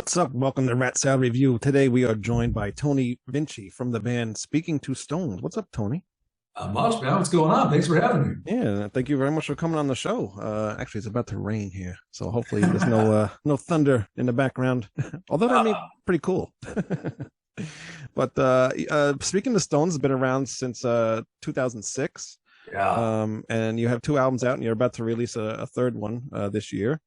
What's up? Welcome to Rat Salad Review. Today we are joined by Tony Vinci from the band Speaking to Stones. What's up, Tony? Not much, man. What's going on? Thanks for having me. Yeah, thank you very much for coming on the show. Actually, it's about to rain here, so hopefully there's no thunder in the background. Although that'd be pretty cool. But Speaking to Stones has been around since 2006. Yeah. And you have two albums out, and you're about to release a third one this year.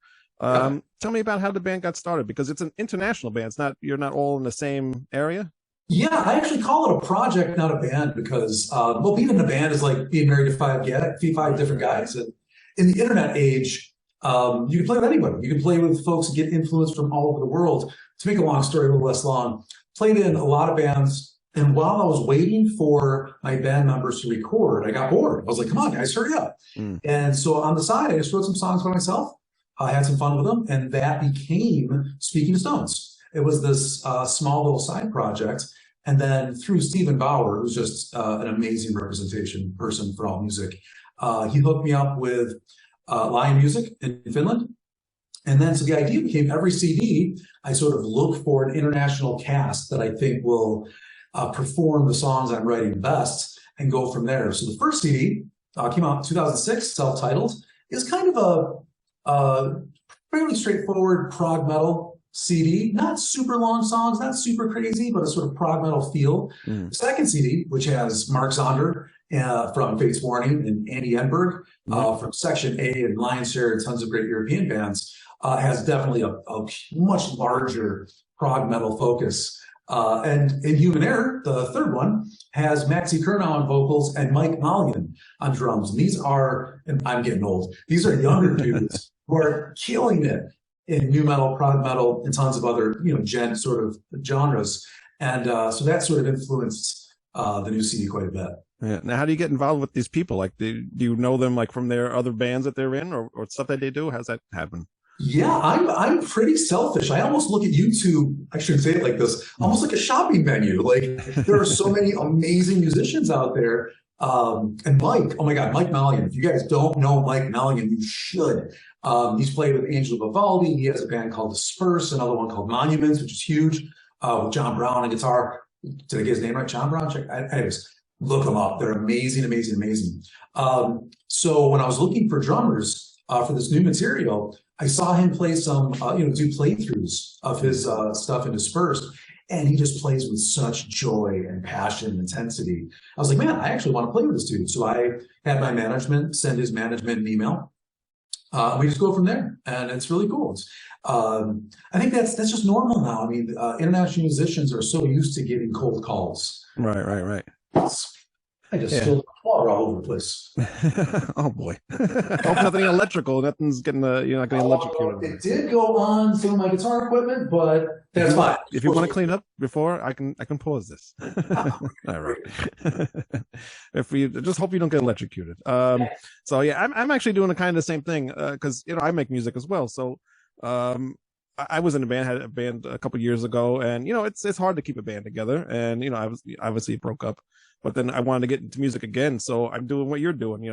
Tell me about how the band got started, because it's an international band. You're not all in the same area. Yeah, I actually call it a project, not a band, because being in a band is like being married to five different guys. And in the internet age, you can play with anybody. You can play with folks and get influence from all over the world. To make a long story a little less long, played in a lot of bands. And while I was waiting for my band members to record, I got bored. I was like, come on, guys, hurry up. And so on the side, I just wrote some songs by myself. I had some fun with them, and that became Speaking to Stones. It was this small little side project. And then through Stephen Bauer, who's just an amazing representation person for all music, he hooked me up with Lion Music in Finland. And then so the idea became every CD, I sort of look for an international cast that I think will perform the songs I'm writing best and go from there. So the first CD came out in 2006, self-titled. It's kind of a fairly straightforward prog metal CD, not super long songs, not super crazy, but a sort of prog metal feel. The second CD, which has Mark Zonder from Fates Warning and Andy Engberg from Section A and Lion's Share and tons of great European bands, has definitely a much larger prog metal focus. And in Human Error, the third one, has Maxi Curnow on vocals and Mike Malyan on drums. And these are, and I'm getting old, these are younger dudes who are killing it in new metal, prog metal, and tons of other, sort of genres. And so that sort of influenced the new CD quite a bit. Yeah. Now, how do you get involved with these people? Like, do you know them like from their other bands that they're in, or stuff that they do? How's that happen? Yeah, I'm pretty selfish. I almost look at YouTube, I shouldn't say it like this, almost like a shopping menu. Like, there are so many amazing musicians out there. And Mike, oh my God, Mike Malyan. If you guys don't know Mike Malyan, you should. He's played with Angelo Vivaldi. He has a band called Disperse, another one called Monuments, which is huge, with John Brown on guitar. Did I get his name right? John Brown? Anyways, look them up. They're amazing, amazing, amazing. So when I was looking for drummers for this new material, I saw him play some, do playthroughs of his stuff in Dispersed, and he just plays with such joy and passion and intensity. I was like, man, I actually want to play with this dude. So I had my management send his management an email. We just go from there, and it's really cool. I think that's just normal now. I mean, international musicians are so used to getting cold calls. Right. I just spilled water all over the place. Oh boy! Hope nothing electrical. Nothing's getting you're not getting electrocuted. It did go on some of my guitar equipment, but that's fine. If you want to clean up before, I can pause this. All right. If we just hope you don't get electrocuted. So yeah, I'm actually doing kind of the same thing because I make music as well. So I was in had a band a couple years ago, and it's hard to keep a band together, and obviously it broke up. But then I wanted to get into music again, so I'm doing what you're doing,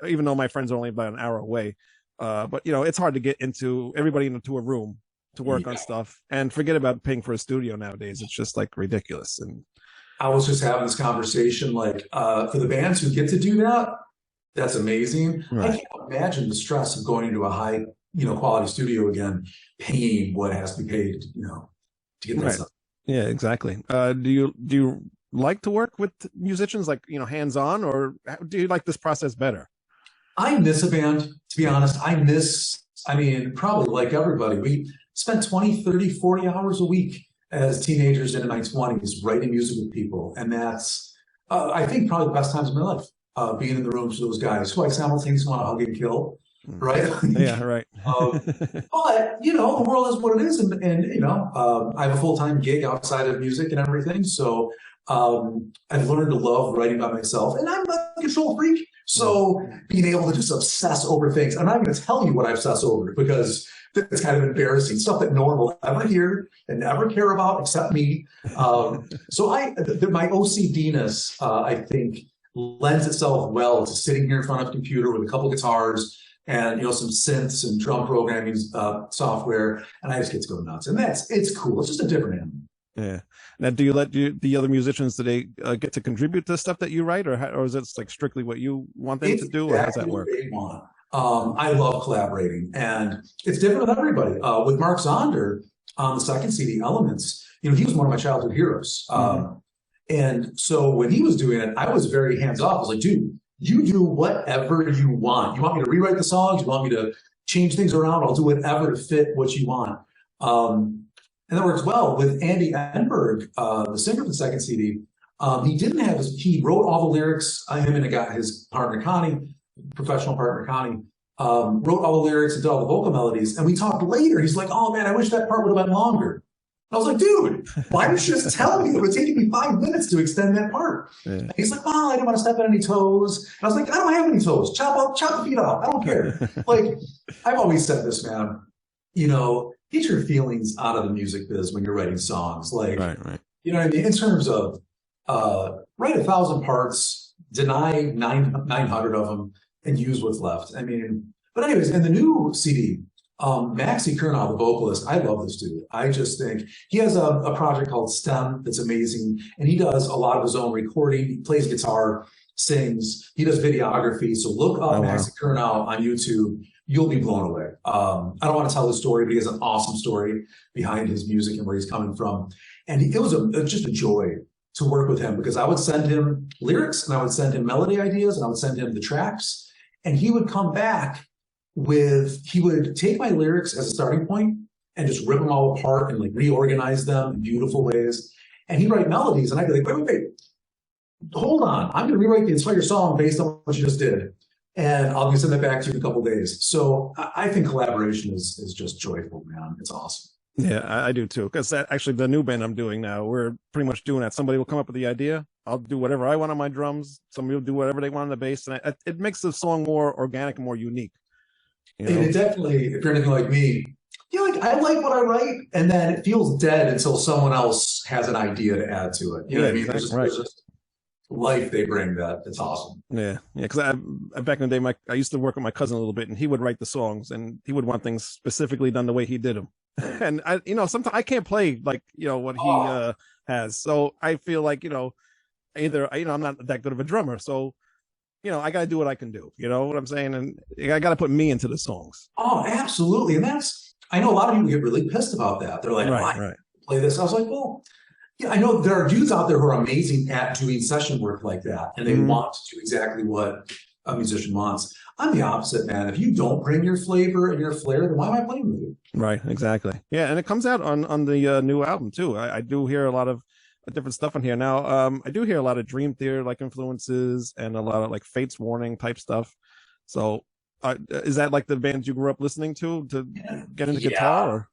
even though my friends are only about an hour away. But it's hard to get everybody into a room to work on stuff, and forget about paying for a studio nowadays. It's just like ridiculous. And I was just having this conversation, like for the bands who get to do that, that's amazing. Right. I can't imagine the stress of going into a high, quality studio again, paying what has to be paid, to get that stuff. Yeah, exactly. Do you like to work with musicians, like hands-on, or do you like this process better? I miss a band, to be honest. Probably like everybody, we spent 20, 30, 40 hours a week as teenagers into my 20s writing music with people, and that's I think probably the best times of my life, being in the rooms with those guys who I simultaneously want to hug and kill, right? Yeah, right. But the world is what it is, and I have a full-time gig outside of music and everything, so I've learned to love writing by myself, and I'm a control freak. So being able to just obsess over things, I'm not going to tell you what I obsess over because it's kind of embarrassing, stuff that no one will ever hear and never care about except me. So my OCD-ness, I think, lends itself well to sitting here in front of a computer with a couple guitars and some synths and drum programming software, and I just get to go nuts. And it's cool. It's just a different animal. Yeah. Now, do you let the other musicians, do they get to contribute to stuff that you write, or is it like strictly what you want them to do, or how does that work? I love collaborating, and it's different with everybody. With Mark Zonder on the second CD, Elements, he was one of my childhood heroes. And so when he was doing it, I was very hands off. I was like, dude, you do whatever you want. You want me to rewrite the songs? You want me to change things around? I'll do whatever to fit what you want. And that works well with Andy Engberg, the singer for the second CD. He wrote all the lyrics. Him and his partner, Connie, professional partner, Connie, wrote all the lyrics and did all the vocal melodies. And we talked later. He's like, oh man, I wish that part would have been longer. And I was like, dude, why didn't you just tell me? It would take me 5 minutes to extend that part. Yeah. And he's like, well, I didn't want to step on any toes. And I was like, I don't have any toes. Chop the feet off. I don't care. Like, I've always said this, man, get your feelings out of the music biz when you're writing songs. Like, right. You know what I mean? In terms of write 1,000 parts, deny 900 of them, and use what's left. I mean, but anyways, in the new CD, Maxi Curnow, the vocalist, I love this dude. I just think he has a project called STEM that's amazing, and he does a lot of his own recording. He plays guitar, sings, he does videography. So look up Maxi Curnow on YouTube. You'll be blown away. I don't want to tell the story, but he has an awesome story behind his music and where he's coming from. And it was just a joy to work with him, because I would send him lyrics and I would send him melody ideas and I would send him the tracks, and he would come back he would take my lyrics as a starting point and just rip them all apart and like reorganize them in beautiful ways. And he'd write melodies, and I'd be like, wait, hold on. I'm going to rewrite the entire song based on what you just did. And I'll send that back to you in a couple of days. So I think collaboration is just joyful, man. It's awesome. Yeah, I do too. Because actually the new band I'm doing now, we're pretty much doing that. Somebody will come up with the idea. I'll do whatever I want on my drums. Somebody will do whatever they want on the bass. And it makes the song more organic and more unique. And it definitely, if you're anything like me, I like what I write, and then it feels dead until someone else has an idea to add to it. You know what I mean? Exactly. There's just life they bring that's awesome. Yeah. Because back in the day, I used to work with my cousin a little bit, and he would write the songs, and he would want things specifically done the way he did them. And sometimes I can't play like what he has, so I feel like either I'm not that good of a drummer, so. I got to do what I can do. You know what I'm saying? And I got to put me into the songs. Oh, absolutely. And I know a lot of people get really pissed about that. They're like, right. Play this. I was like, well, I know there are dudes out there who are amazing at doing session work like that. And they want to do exactly what a musician wants. I'm the opposite, man. If you don't bring your flavor and your flair, then why am I playing with you? Right. Exactly. Yeah. And it comes out on the new album too. I do hear a lot of different stuff on here now. I do hear a lot of Dream Theater like influences and a lot of like Fates Warning type stuff. So is that like the bands you grew up listening to get into guitar? Or?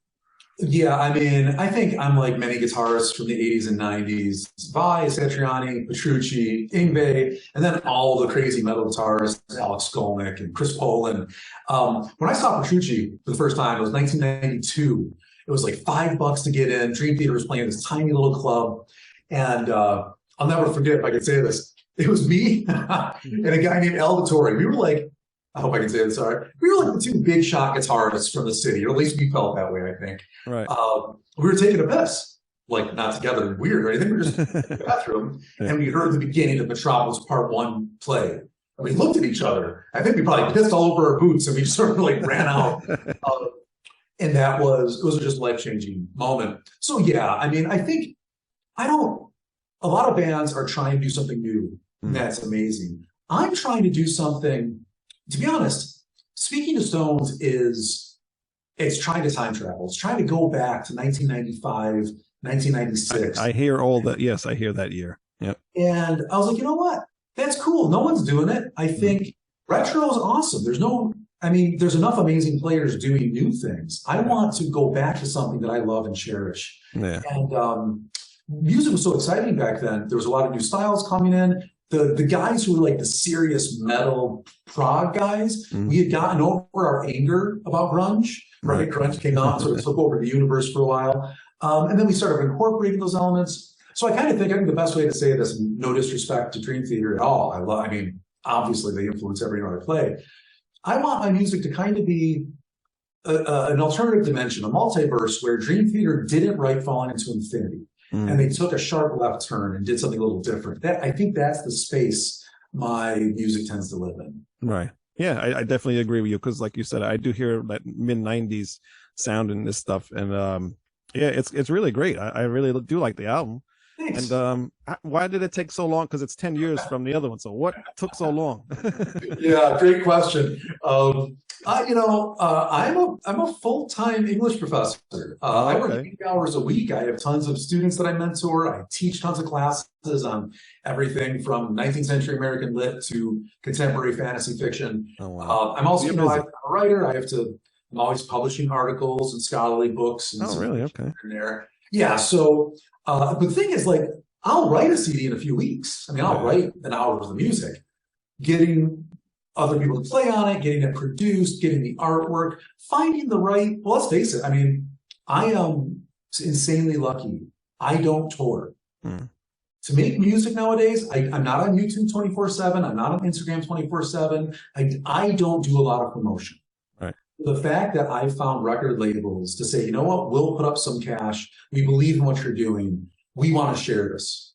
Yeah, I mean, I think I'm like many guitarists from the 80s and 90s. Vai, Satriani, Petrucci, Engberg, and then all the crazy metal guitarists, Alex Skolnick and Chris Poland. When I saw Petrucci for the first time, it was 1992. It was like $5 to get in. Dream Theater was playing this tiny little club. And I'll never forget, if I could say this, it was me and a guy named El Vittori. We were like, I hope I can say this, sorry. We were like the two big shot guitarists from the city, or at least we felt that way, I think. Right. We were taking a piss, like not together and weird or anything. We were just in the bathroom, and we heard the beginning of Metropolis Part 1 play. And we looked at each other. I think we probably pissed all over our boots, and we sort of like ran out. And it was just a life-changing moment. So yeah, I mean, I think a lot of bands are trying to do something new. That's amazing. I'm trying to do something, to be honest, Speaking to Stones it's trying to time travel. It's trying to go back to 1995, 1996. I hear all that. Yes, I hear that year. Yep. And I was like, you know what? That's cool. No one's doing it. I think retro is awesome. There's enough amazing players doing new things. I want to go back to something that I love and cherish. Yeah. And music was so exciting back then. There was a lot of new styles coming in. The guys who were like the serious metal prog guys, we had gotten over our anger about grunge. Right? Grunge came out, sort of took over the universe for a while. And then we started incorporating those elements. So I think the best way to say this, no disrespect to Dream Theater at all. Obviously they influence every note I play. I want my music to kind of be an alternative dimension, a multiverse where Dream Theater didn't write Falling into Infinity. And they took a sharp left turn and did something a little different. I think that's the space my music tends to live in. Right. Yeah, I definitely agree with you, because like you said, I do hear that mid-90s sound in this stuff. And yeah, it's really great. I really do like the album. Thanks. And why did it take so long? Because it's 10 years from the other one. So what took so long? Yeah, great question. I'm a full-time English professor. I work 8 hours a week. I have tons of students that I mentor. I teach tons of classes on everything from 19th century American lit to contemporary fantasy fiction. Oh, wow. I'm also I'm a writer. I'm always publishing articles and scholarly books. And really? Okay. There. Yeah. So, but the thing is, like, I'll write a CD in a few weeks. I mean, I'll write an hour worth of music. Getting other people to play on it, getting it produced, getting the artwork, finding the right, well, let's face it. I mean, I am insanely lucky. I don't tour. To make music nowadays, I'm not on YouTube 24/7. I'm not on Instagram 24/7. I don't do a lot of promotion. Right. The fact that I found record labels to say, you know what, we'll put up some cash. We believe in what you're doing. We want to share this.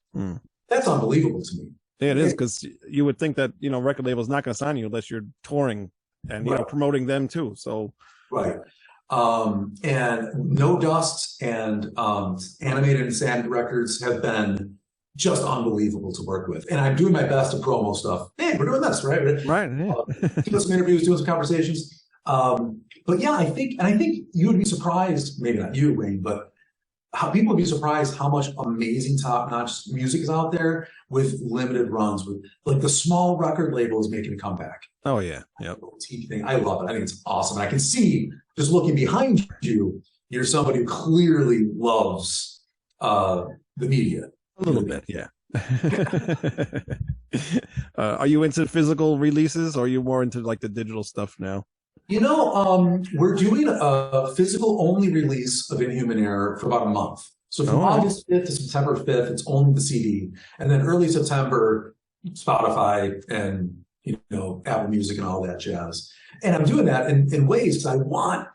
That's unbelievable to me. Yeah, it is, because you would think that, record label's not going to sign you unless you're touring and, promoting them too. So. Right. And No Dust and Animated and Sand Records have been just unbelievable to work with. And I'm doing my best to promo stuff. Hey, we're doing this, right? Right. Yeah. Doing some interviews, doing some conversations. But yeah, I think you would be surprised, maybe not you, Wayne, but how people would be surprised how much amazing top-notch music is out there with limited runs, with like the small record labels making a comeback. Oh yeah. Yep. Thing. I love it. I think it's awesome. And I can see, just looking behind you, you're somebody who clearly loves the media. A little bit, yeah. Are you into physical releases, or are you more into like the digital stuff now? We're doing a physical only release of Inhuman Error for about a month. So from August 5th to September 5th, it's only the CD. And then early September, Spotify and, Apple Music and all that jazz. And I'm doing that in ways because I want,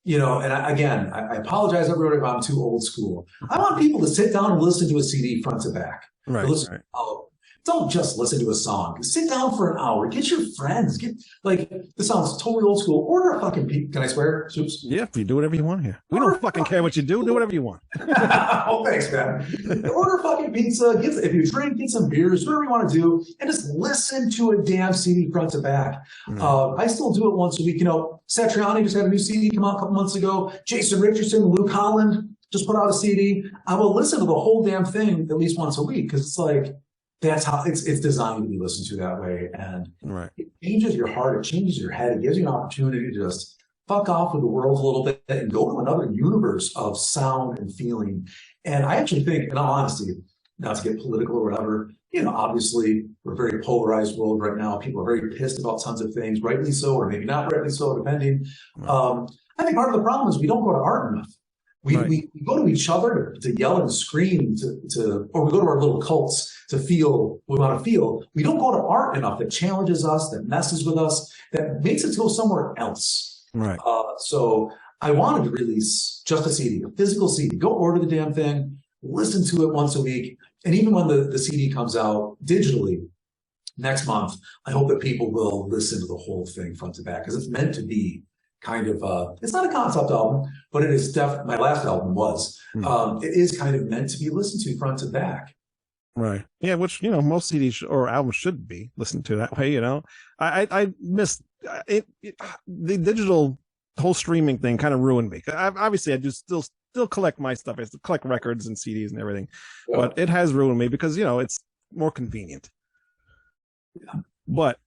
I apologize everybody if I'm too old school. I want people to sit down and listen to a CD front to back. Right. Don't just listen to a song. Sit down for an hour. Get your friends. This sounds totally old school. Order a fucking pizza. Can I swear? Oops. Yeah, you do whatever you want here. We don't fucking care what you do. Do whatever you want. Oh, thanks, man. Order a fucking pizza. If you drink, get some beers, whatever you want to do, and just listen to a damn CD front to back. I still do it once a week. Satriani just had a new CD come out a couple months ago. Jason Richardson, Luke Holland just put out a CD. I will listen to the whole damn thing at least once a week, because it's like, that's how it's designed to be listened to that way. And it changes your heart. It changes your head. It gives you an opportunity to just fuck off with the world a little bit and go to another universe of sound and feeling. And I actually think, in all honesty, not to get political or whatever, obviously we're a very polarized world right now. People are very pissed about tons of things, rightly so, or maybe not rightly so, depending. I think part of the problem is we don't go to art enough. We go to each other to yell and scream, or we go to our little cults to feel what we want to feel. We don't go to art enough that challenges us, that messes with us, that makes us go somewhere else. Right. So I wanted to release just a CD, a physical CD. Go order the damn thing, listen to it once a week. And even when the CD comes out digitally next month, I hope that people will listen to the whole thing front to back, because it's meant to be kind of it's not a concept album, but it is definitely, my last album was, it is kind of meant to be listened to front to back. Right. Yeah, which, most CDs or albums should be listened to that way, I miss it. The digital whole streaming thing kind of ruined me. Obviously, I do still collect my stuff. I still collect records and CDs and everything, but it has ruined me because, it's more convenient. Yeah. But,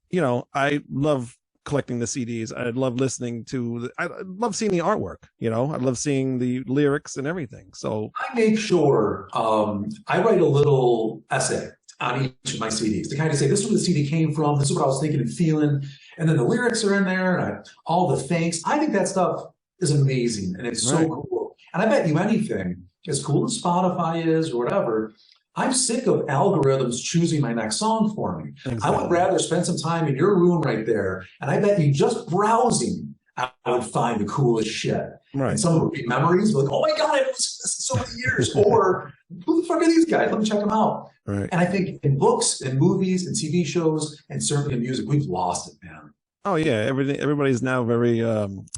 I love collecting the CDs. I love listening to, I love seeing the artwork, I love seeing the lyrics and everything. So I make sure I write a little essay on each of my CDs to kind of say, this is where the CD came from. This is what I was thinking and feeling. And then the lyrics are in there, and all the thanks. I think that stuff is amazing, and it's so cool. And I bet you anything, as cool as Spotify is or whatever, I'm sick of algorithms choosing my next song for me. Exactly. I would rather spend some time in your room right there, and I bet you just browsing, I would find the coolest shit. Right. And some would be memories like, oh my God, I've listened to this in so many years. Or who the fuck are these guys? Let me check them out. Right. And I think in books and movies and TV shows and certainly in music, we've lost it, man. Oh yeah, everybody's now very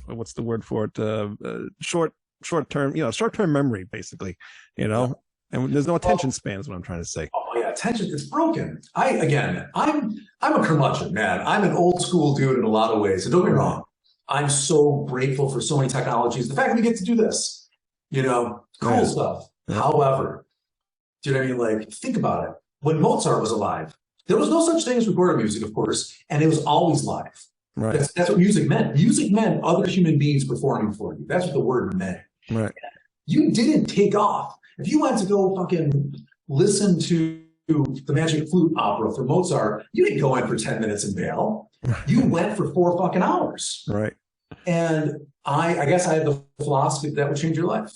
what's the word for it? Short term, short term memory, basically. And there's no attention span is what I'm trying to say. Oh yeah, attention, it's broken. I'm a curmudgeon, man. I'm an old school dude in a lot of ways. So don't get me wrong. I'm so grateful for so many technologies. The fact that we get to do this, cool stuff. Yeah. However, do you know what I mean? Like, think about it. When Mozart was alive, there was no such thing as recorded music, of course, and it was always live. Right. That's what music meant. Music meant other human beings performing for you. That's what the word meant. Right. You didn't take off. If you went to go fucking listen to the Magic Flute Opera for Mozart, you didn't go in for 10 minutes and bail. You went for 4 fucking hours. Right. And I guess I have the philosophy that will change your life.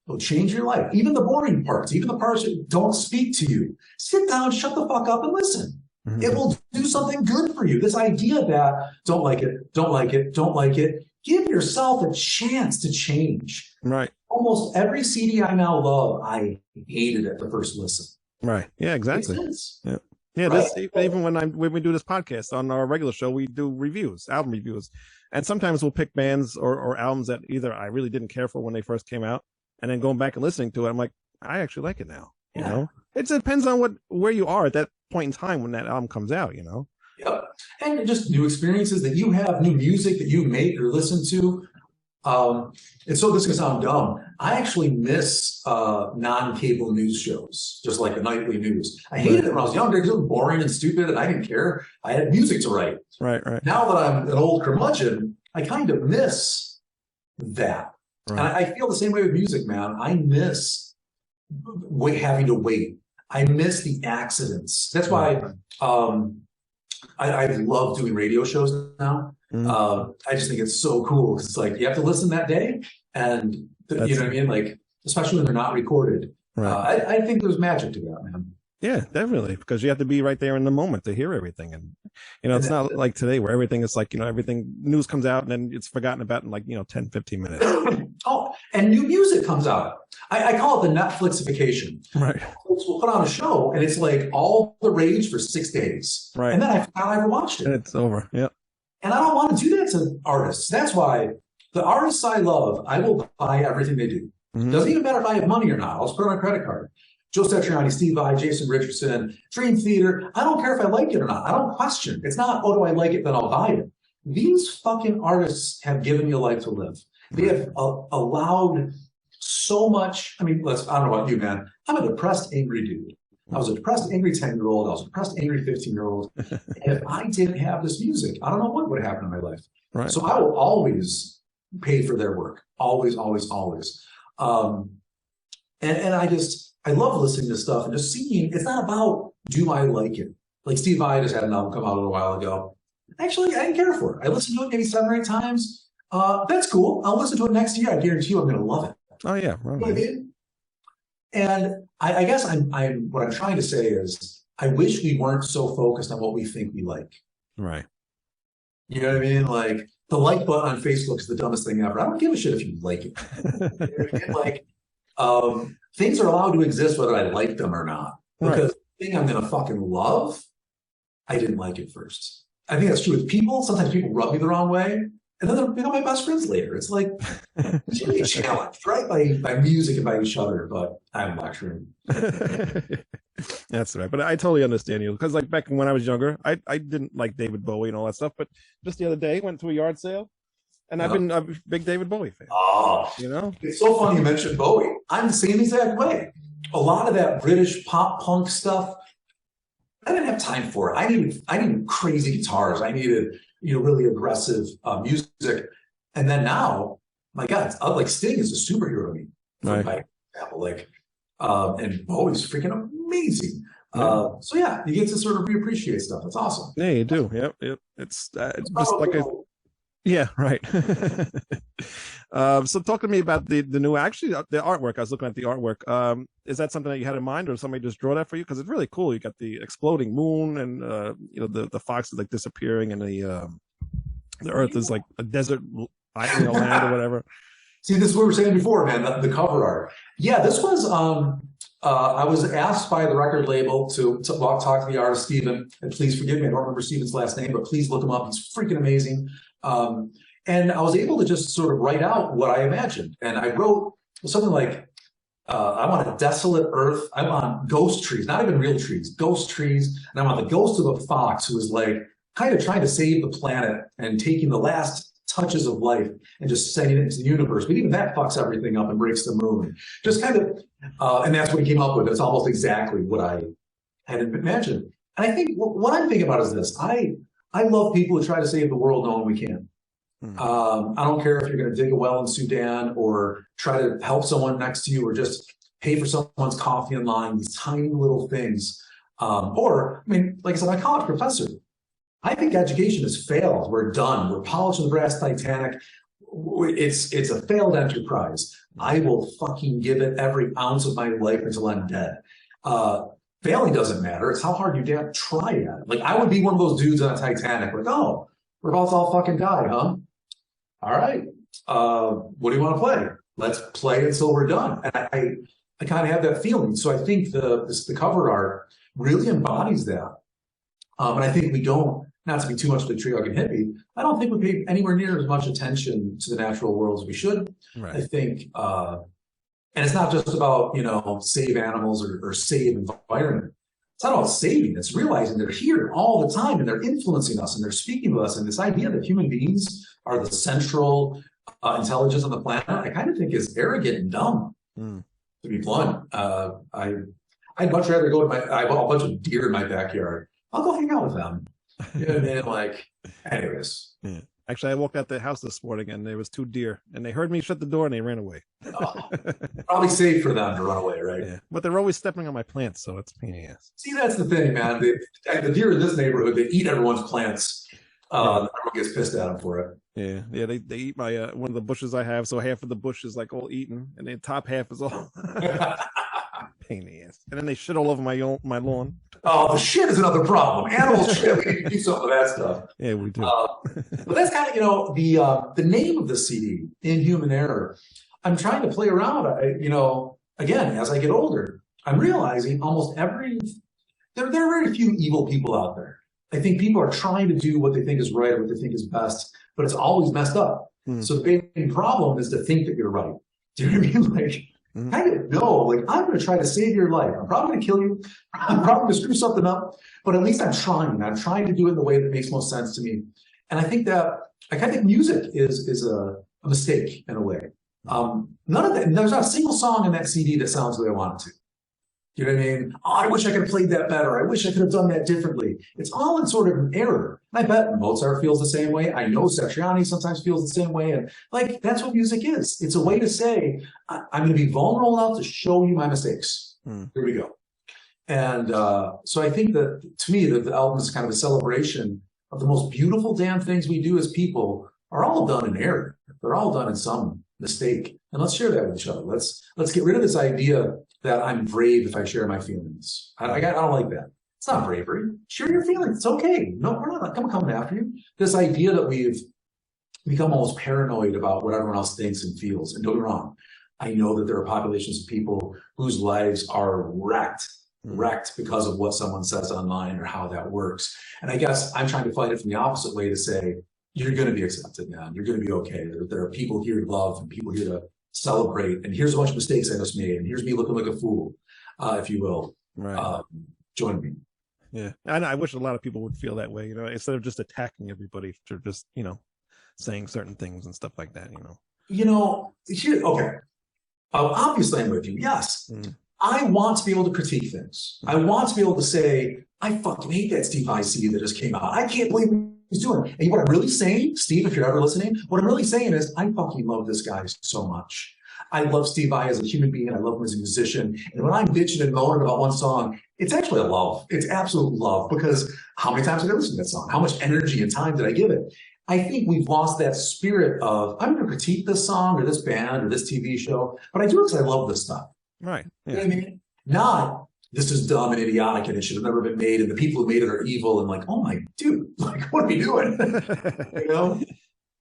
It'll change your life. Even the boring parts, even the parts that don't speak to you. Sit down, shut the fuck up, and listen. Mm-hmm. It will do something good for you. This idea that don't like it, don't like it, don't like it. Give yourself a chance to change. Right. Almost every CD I now love, I hated at the first listen. Right. Yeah, exactly. Yeah. Yeah, right. Even when we do this podcast on our regular show, we do reviews, album reviews. And sometimes we'll pick bands or albums that either I really didn't care for when they first came out, and then going back and listening to it, I'm like, I actually like it now. You know? It depends on where you are at that point in time when that album comes out, Yep. And just new experiences that you have, new music that you make or listen to. And so this is going to sound dumb. I actually miss non-cable news shows, just like the nightly news. I hated it when I was younger because it was boring and stupid and I didn't care. I had music to write. Right. Now that I'm an old curmudgeon, I kind of miss that. Right. And I feel the same way with music, man. I miss having to wait. I miss the accidents. That's why I love doing radio shows now. I just think it's so cool. It's like you have to listen that day, and you know what I mean? Like, especially when they're not recorded. Right. I think there's magic to that, man. Yeah, definitely, because you have to be right there in the moment to hear everything. And, it's not like today where everything is like, everything news comes out and then it's forgotten about in like, 10, 15 minutes. Oh, and new music comes out. I call it the Netflixification. Right. We'll put on a show and it's like all the rage for 6 days. Right. And then I forgot I ever watched it. And it's over. Yep. And I don't want to do that to artists. That's why the artists I love, I will buy everything they do. Mm-hmm. Doesn't even matter if I have money or not. I'll just put it on my credit card. Joe Satriani, Steve Vai, Jason Richardson, Dream Theater. I don't care if I like it or not. I don't question. It's not, oh, do I like it? Then I'll buy it. These fucking artists have given you a life to live. They have allowed so much. I mean, I don't know about you, man. I'm a depressed, angry dude. I was a depressed, angry 10-year-old. I was a depressed, angry 15-year-old. And if I didn't have this music, I don't know what would happen in my life. Right. So I will always pay for their work. Always, always, always. And I love listening to stuff and just seeing. It's not about, do I like it? Like Steve Vai just had an album come out a little while ago. Actually, I didn't care for it. I listened to it maybe 7 or 8 times. That's cool. I'll listen to it next year. I guarantee you I'm going to love it. Oh, yeah. Right. You know what I mean? And I guess what I'm trying to say is I wish we weren't so focused on what we think we like. Right. You know what I mean? Like the like button on Facebook is the dumbest thing ever. I don't give a shit if you like it. You know what I mean? Like things are allowed to exist whether I like them or not. Because the thing I'm going to fucking love, I didn't like it first. I think that's true with people. Sometimes people rub me the wrong way. And then they're my best friends later. It's like, it's really challenged, right? By music and by each other, but I'm lecturing. That's right. But I totally understand you. Because like back when I was younger, I didn't like David Bowie and all that stuff. But just the other day, went to a yard sale. And I've been a big David Bowie fan. Oh, it's so funny you mentioned Bowie. I'm the same exact way. A lot of that British pop punk stuff, I didn't have time for it. I needed crazy guitars. I needed really aggressive music. And then now, my God, like Sting is a superhero to me. Right. For example, and Bowie's freaking amazing. So yeah, you get to sort of reappreciate stuff. It's awesome. Yeah, you do. Yep. It's just like Yeah, right. So talk to me about the new, actually the artwork. I was looking at the artwork. Is that something that you had in mind, or somebody just draw that for you? Because it's really cool. You got the exploding moon, and the fox is like disappearing, and the earth is like a desert land or whatever. See, this is what we were saying before, man, the cover art. Yeah, this was, I was asked by the record label to talk to the artist, Steven, and please forgive me, I don't remember Steven's last name, but please look him up. He's freaking amazing. And I was able to just sort of write out what I imagined. And I wrote something like, I want a desolate earth. I want ghost trees, not even real trees, ghost trees. And I want the ghost of a fox who is like kind of trying to save the planet and taking the last touches of life and just sending it into the universe. But even that fucks everything up and breaks the moon. Just kind of, and that's what he came up with. It's almost exactly what I had imagined. And I think what I'm thinking about is this. I love people who try to save the world knowing we can. I don't care if you're going to dig a well in Sudan or try to help someone next to you or just pay for someone's coffee in line, these tiny little things. Or, I mean, like I said, I'm a college professor. I think education has failed. We're done. We're polishing the brass Titanic. It's a failed enterprise. I will fucking give it every ounce of my life until I'm dead. Failing doesn't matter. It's how hard you damn try at it. Like, I would be one of those dudes on a Titanic, like, oh, we're about to all fucking die, huh? All right. What do you want to play? Let's play until we're done. And I kind of have that feeling. So I think the cover art really embodies that. And I think we don't, not to be too much of a tree hugging hippie, I don't think we pay anywhere near as much attention to the natural world as we should. Right. I think, and it's not just about, save animals or save environment. It's not about saving. It's realizing they're here all the time and they're influencing us and they're speaking to us. And this idea that human beings are the central intelligence on the planet, I kind of think is arrogant and dumb, to be blunt. I'd much rather go to I have a bunch of deer in my backyard. I'll go hang out with them. You know what I mean? Like, anyways. Yeah. Actually, I walked out the house this morning and there was 2 deer and they heard me shut the door and they ran away. Oh, probably safe for them to run away, right? Yeah. But they're always stepping on my plants, so it's a pain in the ass. See, that's the thing, man. The deer in this neighborhood, they eat everyone's plants. Everyone gets pissed at them for it. Yeah, they eat my one of the bushes I have, so half of the bush is like all eaten, and the top half is all pain in the ass. And then they shit all over my lawn. Oh, the shit is another problem. Animals shit. We need to do something with that stuff. Yeah, we do. But that's kind of, the name of the CD, Inhuman Error. I'm trying to play around. Again, as I get older, I'm realizing there are very few evil people out there. I think people are trying to do what they think is right or what they think is best, but it's always messed up. So the main problem is to think that you're right. Do you know what I mean? Like, I'm going to try to save your life. I'm probably going to kill you. I'm probably going to screw something up, but at least I'm trying. I'm trying to do it in the way that makes most sense to me. And I think that I kind of think music is a mistake in a way. None of that. There's not a single song in that CD that sounds the way I want it to. You know what I mean? Oh, I wish I could have played that better. I wish I could have done that differently. It's all in sort of an error. And I bet Mozart feels the same way. I know Satriani sometimes feels the same way. And like, that's what music is. It's a way to say, I'm going to be vulnerable enough to show you my mistakes. Here we go. And so I think that, to me, the album is kind of a celebration of the most beautiful damn things we do as people are all done in error. They're all done in some mistake. And let's share that with each other. Let's get rid of this idea that I'm brave if I share my feelings. I don't like that. It's not bravery. Share your feelings. It's okay. No, we're not coming after you. This idea that we've become almost paranoid about what everyone else thinks and feels. And don't get me wrong. I know that there are populations of people whose lives are wrecked because of what someone says online or how that works. And I guess I'm trying to fight it from the opposite way to say, you're going to be accepted, man. You're going to be okay. There are people here to love and people here to celebrate. And here's a bunch of mistakes I just made. And here's me looking like a fool, if you will. Right. Join me. Yeah. And I wish a lot of people would feel that way, instead of just attacking everybody for just, saying certain things and stuff like that, Okay. Obviously I'm with you. Yes. I want to be able to critique things. I want to be able to say, I fucking hate that Steve Vai CD that just came out. I can't believe he's doing it. And what I'm really saying, Steve, if you're ever listening, what I'm really saying is I fucking love this guy so much. I love Steve Vai as a human being. I love him as a musician. And when I'm bitching and moaning about one song, it's actually a love. It's absolute love, because how many times did I listen to that song? How much energy and time did I give it? I think we've lost that spirit of, I'm going to critique this song or this band or this TV show, but I do it because I love this stuff. Right. Yeah. You know what I mean? Not, this is dumb and idiotic and it should have never been made and the people who made it are evil and like, oh my dude, like, what are we doing? You know?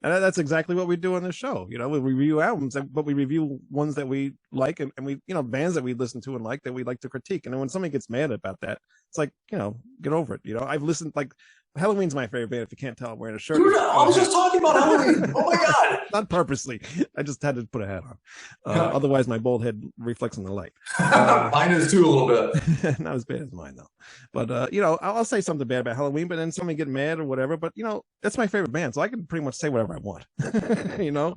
And that's exactly what we do on this show. You know, we review albums, but we review ones that we like and we, you know, bands that we listen to and like that we like to critique. And then when somebody gets mad about that, it's like, you know, get over it. You know, I've listened, like, Halloween's my favorite band. If you can't tell, I'm wearing a shirt. Dude, I was just talking about Halloween. Oh my God. Not purposely. I just had to put a hat on. Otherwise, my bald head reflects in the light. Mine is too a little bit. Not as bad as mine, though. But, you know, I'll say something bad about Halloween, but then somebody get mad or whatever. But, you know, that's my favorite band. So I can pretty much say whatever I want. You know?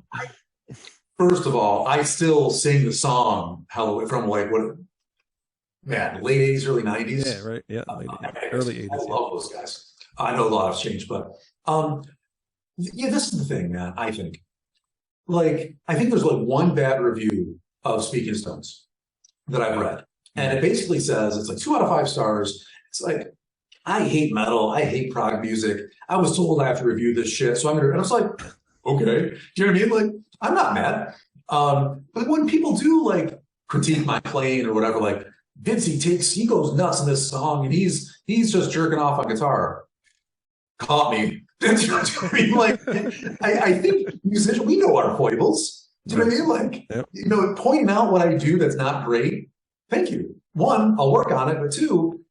First of all, I still sing the song Halloween from like what, man, late 80s, early 90s. Yeah, right. Yeah. Early 80s. I love those guys. I know a lot has changed, but yeah, this is the thing, man. I think there's like one bad review of Speaking Stones that I've read, and it basically says it's like 2 out of 5 stars. It's like, I hate metal, I hate prog music. I was told I have to review this shit, so I'm gonna. And I was like, okay, do you know what I mean? Like, I'm not mad. But when people do like critique my playing or whatever, like Vinci he goes nuts in this song, and he's just jerking off on guitar. Caught me. Do you know what I mean? Like, I think musicians, we know our foibles. Do you know what I mean? Like, you know, pointing out what I do that's not great. Thank you. 1, I'll work on it, but 2,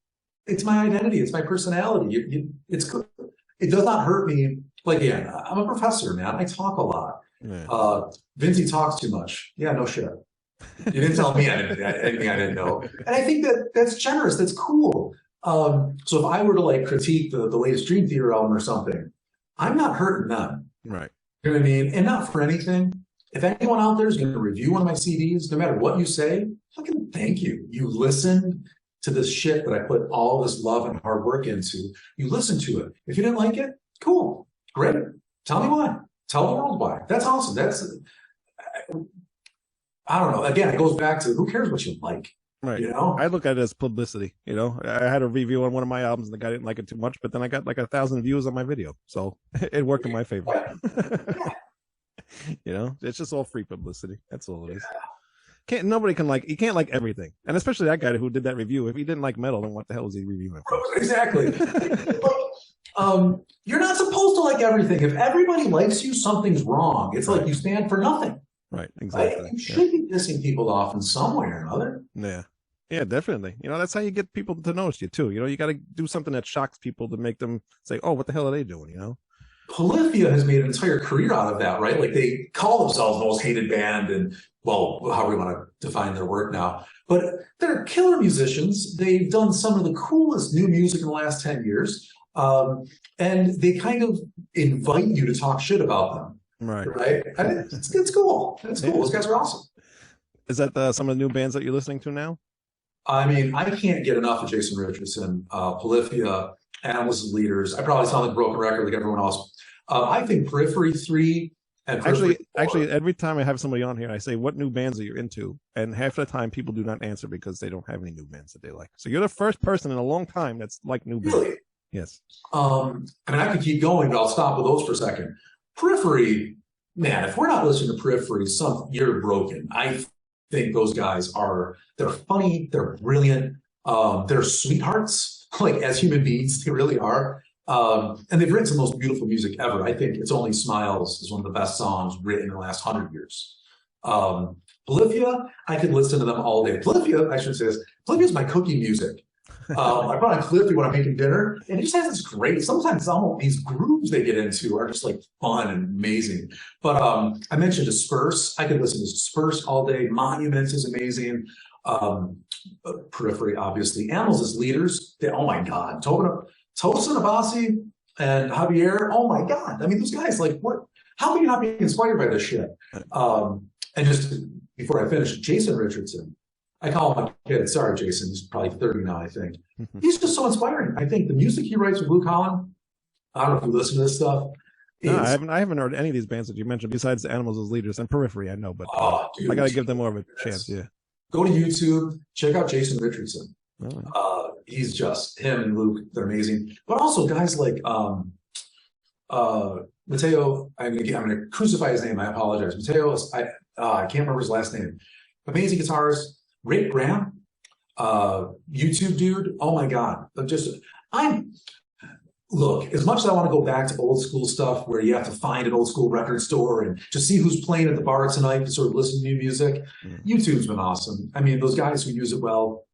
it's my identity. It's my personality. It's good. It does not hurt me. Like, yeah, I'm a professor, man. I talk a lot. Yeah. Vinci talks too much. Yeah, no shit. You didn't tell me anything I didn't know. And I think that's generous. That's cool. So if I were to like critique the latest Dream Theater album or something, I'm not hurting them. Right. You know what I mean? And not for anything. If anyone out there is going to review one of my CDs, no matter what you say, fucking thank you. You listened to this shit that I put all this love and hard work into. You listened to it. If you didn't like it, cool. Great. Tell me why. Tell the world why. That's awesome. I don't know. Again, it goes back to who cares what you like. Right. You know, I look at it as publicity. You know, I had a review on one of my albums and the guy didn't like it too much, but then I got like 1,000 views on my video. So it worked in my favor. You know, it's just all free publicity. That's all it is. Nobody can like, you can't like everything. And especially that guy who did that review. If he didn't like metal, then what the hell is he reviewing for? Exactly. You're not supposed to like everything. If everybody likes you, something's wrong. It's like you stand for nothing. Right, exactly. Right? You should be pissing people off in some way or another. Yeah, definitely. You know, that's how you get people to notice you too. You know, you got to do something that shocks people to make them say, "Oh, what the hell are they doing?" You know. Polyphia has made an entire career out of that, right? Like they call themselves the most hated band, and well, however you want to define their work now. But they're killer musicians. They've done some of the coolest new music in the last 10 years, and they kind of invite you to talk shit about them. Right. I mean, it's cool. It's cool. Those guys are awesome. Is that some of the new bands that you're listening to now? I mean, I can't get enough of Jason Richardson, Polyphia, Animals as Leaders. I probably sound like a broken record like everyone else. I think Periphery 3 and Periphery 4. Actually, every time I have somebody on here, I say, what new bands are you into? And half the time people do not answer because they don't have any new bands that they like. So you're the first person in a long time that's like new bands. Really? Yes. I mean, I could keep going, but I'll stop with those for a second. Periphery, man, if we're not listening to Periphery, you're broken. I think those guys they're funny, they're brilliant, they're sweethearts, like as human beings, they really are. And they've written some of the most beautiful music ever. I think It's Only Smiles is one of the best songs written in the last 100 years. Polyphia, I could listen to them all day. Polyphia, I should say this, Polyphia is my cooking music. I brought on Cliffy when I'm making dinner, and it just has this great, sometimes these grooves they get into are just like fun and amazing. But I mentioned Disperse. I could listen to Disperse all day. Monuments is amazing. Periphery, obviously. Animals as Leaders. Oh my God. Tosin Abasi and Javier. Oh my God. I mean, those guys, like, what? How can you not be inspired by this shit? And just before I finish, Jason Richardson. I call him a kid. Sorry, Jason. He's probably 30 now, I think. He's just so inspiring. I think the music he writes with Blue Colin, I don't know if you listen to this stuff. No, I haven't heard any of these bands that you mentioned besides the Animals as Leaders and Periphery, I know, but dude, I got to give them more of a chance, yeah. Go to YouTube, check out Jason Richardson. He's just, him and Luke, they're amazing. But also guys like Mateo, I'm gonna crucify his name. I apologize. Mateo, I can't remember his last name. Amazing guitarist. Rick Graham, YouTube dude. Oh my God. Look, as much as I want to go back to old school stuff where you have to find an old school record store and just see who's playing at the bar tonight to sort of listen to new music, YouTube's been awesome. I mean, those guys who use it well.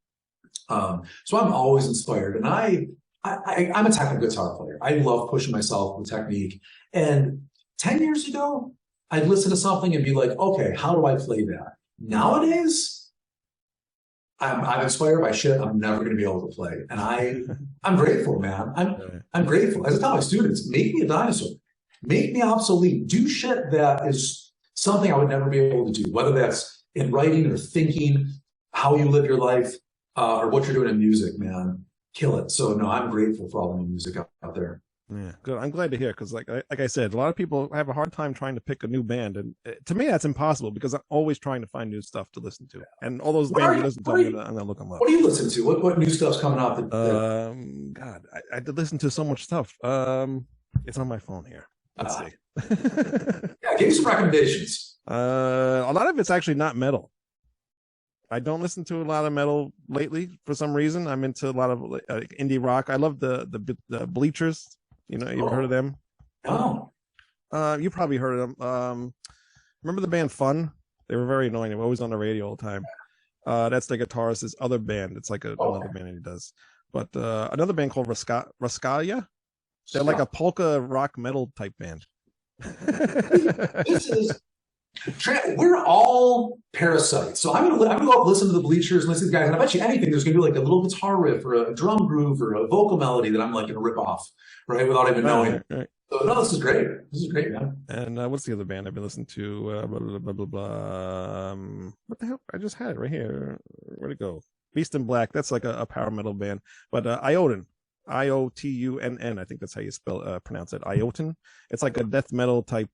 So I'm always inspired. And I'm a technical guitar player. I love pushing myself with technique. And 10 years ago, I'd listen to something and be like, okay, how do I play that? Nowadays, I'm inspired by shit I'm never going to be able to play. And I'm grateful, man. I'm grateful. As I tell my students, make me a dinosaur. Make me obsolete. Do shit that is something I would never be able to do, whether that's in writing or thinking, how you live your life, or what you're doing in music, man. Kill it. So no, I'm grateful for all the new music out there. Yeah, good. I'm glad to hear, because like I said, a lot of people have a hard time trying to pick a new band, and to me that's impossible because I'm always trying to find new stuff to listen to, and all those bands you listen to, I'm gonna look them up. What do you listen to? What new stuff's coming out? God, I did listen to so much stuff. It's on my phone here. Let's see. Yeah, give me some recommendations. A lot of it's actually not metal. I don't listen to a lot of metal lately for some reason. I'm into a lot of indie rock. I love the Bleachers. You know, you've heard of them? No. You probably heard of them. Remember the band Fun? They were very annoying. They were always on the radio all the time. That's the guitarist's other band. It's like another band he does. But another band called Raskalia. They're like a polka rock metal type band. We're all parasites. So I'm gonna go up, listen to the Bleachers, and listen to these guys, and I bet you anything there's gonna be like a little guitar riff or a drum groove or a vocal melody that I'm like gonna rip off, right, without even knowing. Right. So no, this is great. This is great, man. And what's the other band I've been listening to? Blah, blah, blah, blah, blah. What the hell? I just had it right here. Where'd it go? Beast in Black. That's like a power metal band. But Iotunn. Iotunn. I think that's how you pronounce it. Iotunn. It's like a death metal type.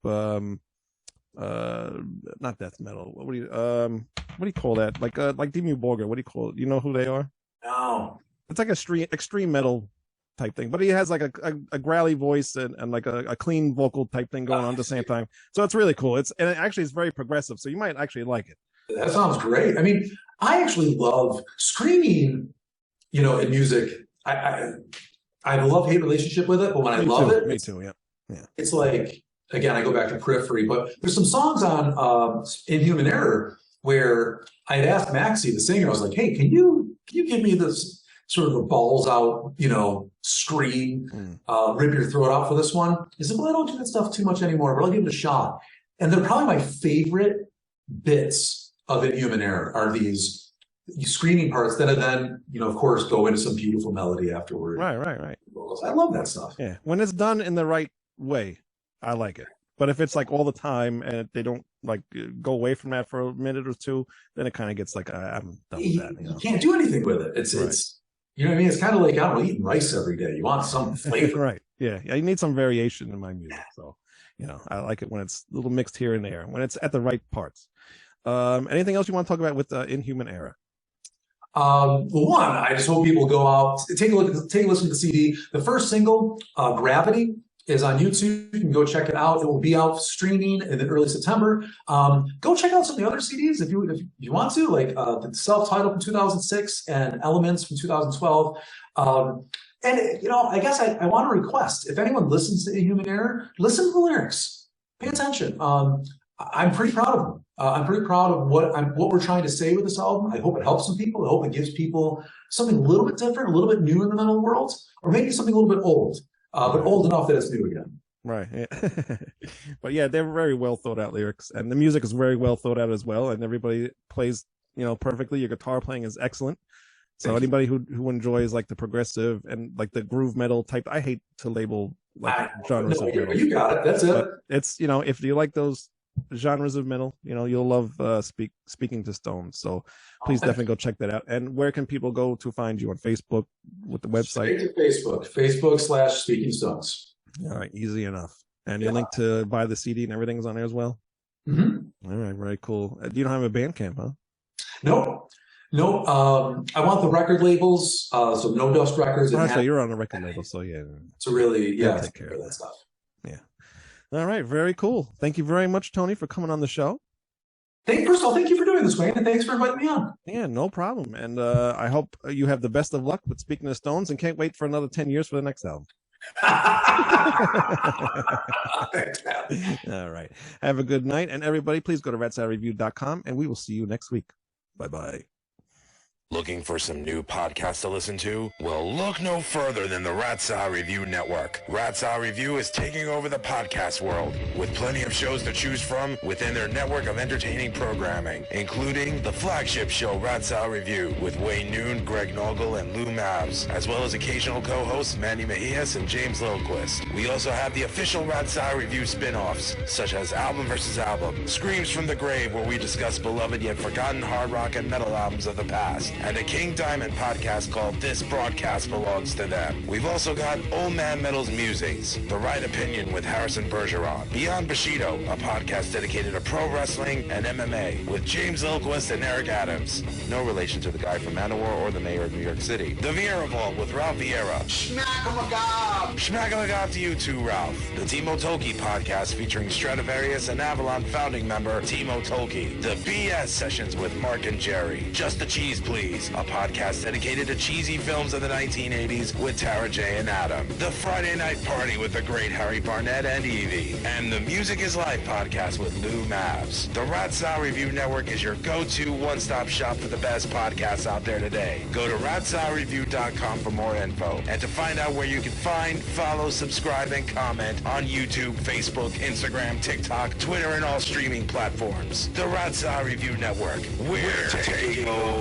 Not death metal. What do you call that? Like Dimmu Borgir. What do you call it? You know who they are? No. It's like extreme metal type thing, but he has like a growly voice and like a clean vocal type thing going on at the same time. So it's really cool. It's very progressive. So you might actually like it. That sounds great. I mean, I actually love screaming, you know, in music. I have a love-hate relationship with it, but when I love it, me too. Yeah. It's like, again, I go back to Periphery, but there's some songs on Inhuman Error where I had asked Maxi, the singer, I was like, hey, can you give me this sort of a balls out, you know, scream, rip your throat out for this one? He said, well, I don't do that stuff too much anymore, but I'll give it a shot. And they're probably my favorite bits of Inhuman Error are these screaming parts that then, you know, of course, go into some beautiful melody afterward. Right. I love that stuff. Yeah. When it's done in the right way, I like it. But if it's like all the time and they don't like go away from that for a minute or two, then it kind of gets like, I'm done with that. You can't do anything with it. It's you know what I mean? It's kind of like, I don't know, eating rice every day. You want some flavor. Right. Yeah. You need some variation in my music. So, you know, I like it when it's a little mixed here and there, when it's at the right parts. Anything else you want to talk about with Inhuman Era? Well, one, I just hope people go out, take a listen to the CD. The first single, Gravity, is on YouTube. You can go check it out. It will be out streaming in early September. Go check out some of the other CDs if you want to, like the self-titled from 2006 and Elements from 2012. And, you know, I guess I want to request, if anyone listens to Inhuman Error, listen to the lyrics. Pay attention. I'm pretty proud of them. I'm pretty proud of what we're trying to say with this album. I hope it helps some people. I hope it gives people something a little bit different, a little bit new in the metal world, or maybe something a little bit old. But old enough that it's new again. Right. Yeah. But yeah, they're very well thought out lyrics, and the music is very well thought out as well. And everybody plays, you know, perfectly. Your guitar playing is excellent. So anybody who enjoys like the progressive and like the groove metal type, I hate to label like genres of metal. You got it. That's it. But it's, you know, if you like those genres of metal, you know, you'll love Speaking to Stones. So please definitely go check that out. And where can people go to find you? On Facebook with the website? Facebook.com/Speaking Stones. All right, easy enough. And your link to buy the CD and everything is on there as well. Mm-hmm. All right, very cool. You don't have a Bandcamp, huh? No. I want the record labels. So No Dust Records. So you're on a record label, so yeah. So really, take care of that stuff. Yeah. All right, very cool. Thank you very much, Tony, for coming on the show. First of all, thank you for doing this, Wayne, and thanks for inviting me on. Yeah, no problem. And I hope you have the best of luck with Speaking of Stones, and can't wait for another 10 years for the next album. Thanks, man. All right. Have a good night. And everybody, please go to ratsaladreview.com, and we will see you next week. Bye-bye. Looking for some new podcasts to listen to? Well, look no further than the Ratsaw Review Network. Ratsaw Review is taking over the podcast world with plenty of shows to choose from within their network of entertaining programming, including the flagship show Ratsaw Review with Wayne Noon, Greg Noggle, and Lou Mavs, as well as occasional co-hosts Manny Mejias and James Lilquist. We also have the official Ratsaw Review spin-offs, such as Album vs. Album, Screams from the Grave, where we discuss beloved yet forgotten hard rock and metal albums of the past, and a King Diamond podcast called This Broadcast Belongs to Them. We've also got Old Man Metal's Musings, The Right Opinion with Harrison Bergeron, Beyond Bushido, a podcast dedicated to pro wrestling and MMA with James Lilquist and Eric Adams. No relation to the guy from Manowar or the mayor of New York City. The Vieira Vault with Ralph Vieira. Schmack-a-magob! Schmack-a-magob to you too, Ralph. The Timo Tolkki podcast featuring Stradivarius and Avalon founding member Timo Tolkki. The BS Sessions with Mark and Jerry. Just the Cheese Please, a podcast dedicated to cheesy films of the 1980s with Tara J. and Adam. The Friday Night Party with the great Harry Barnett and Evie. And the Music is Life podcast with Lou Mavs. The Ratsaw Review Network is your go-to one-stop shop for the best podcasts out there today. Go to ratsawreview.com for more info and to find out where you can find, follow, subscribe, and comment on YouTube, Facebook, Instagram, TikTok, Twitter, and all streaming platforms. The Ratsaw Review Network. We're taking over.